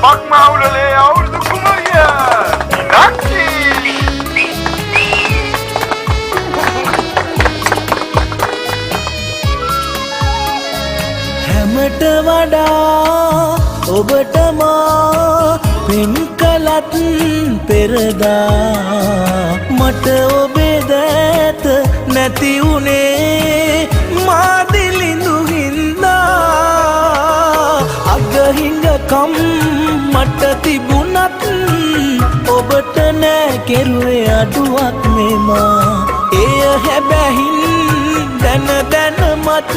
මක්මාවුලේ අවුරුදු කුමරිය නක්ති හැමට වඩා ඔබට මා පින් කළත් පෙරදා මට ඔබේ දැත නැති උනේ මා දිලිඳු හින්දා අගහිඟකම් මට තිබුණත් ඔබට නෑ කෙරුවේ අඩුවක් මෙමා එය හැබැහින් දැනමත්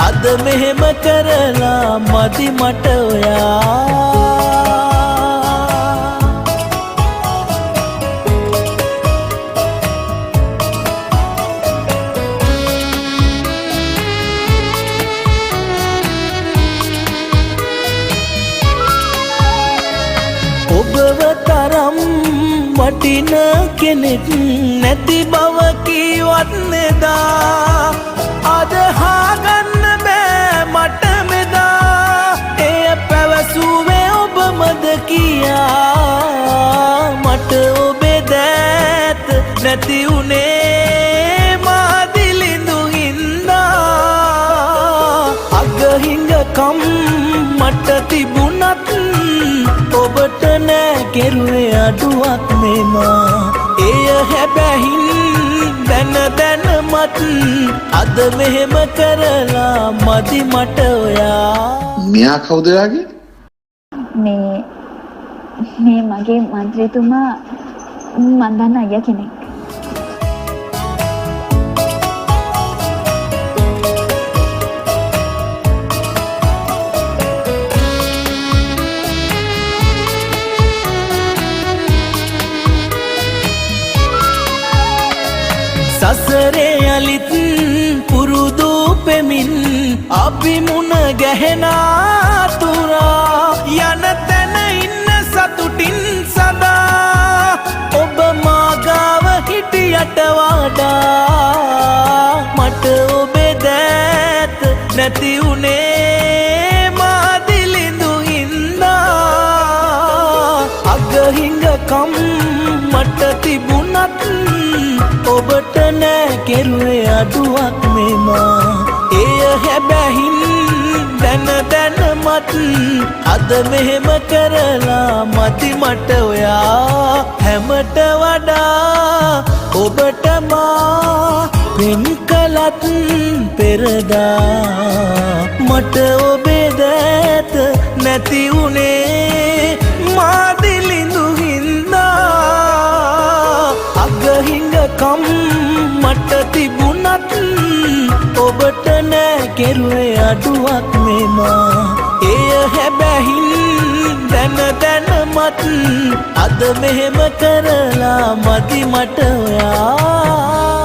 අද මෙහෙම කරලා මදි මට ඔයා ඔබව තරම් වටින කෙනෙක් නැති බව කීවත් නෙදා අද හාගන්න බෑ මට මෙදා එය පැවසුවේ ඔබමද කියා මට ඔබේ දැත නැති උනේ මා දිලිඳු හින්දා අගහිඟකම් මට තිබුණත් ඔබට නෑ කෙරුවේ අඩුවක් මෙමා එය හැබැහින් දැනමත් අද මෙහෙම කරලා මදි මට ඔයා මෙයා කවුද යාගේ මේ මගේ මන්ත්‍රීතුමා මන් දන්න අයියා කෙනෙක් සසරේ යලිත් පුරුදු පෙමින් අපි මුණ ගැහෙනා තුරා යන තැන ඉන්න සතුටින් සදා ඔබ මාගාව හිටියට වඩා මට ඔබේ දැත නැති උනේ මා දිලිඳු හින්දා අගහිඟකම් මට තිබුණත් ඔබට නෑ කෙරුවේ අඩුවක් මෙමා එය හැබැහින් දැනමත් අද මෙහෙම කරලා මදි මට ඔයා හැමට වඩා ඔබට මා පින් කළත් පෙරදා මට ඔබේ දැත නැති උනේ මා දිලිඳු හින්දා අගහිඟකම් මට තිබුණත් ඔබට නෑ කෙරුවේ අඩුවක් මෙමා එය හැබැහින් දැනමත් අද මෙහෙම කරලා මදි මට ඔයා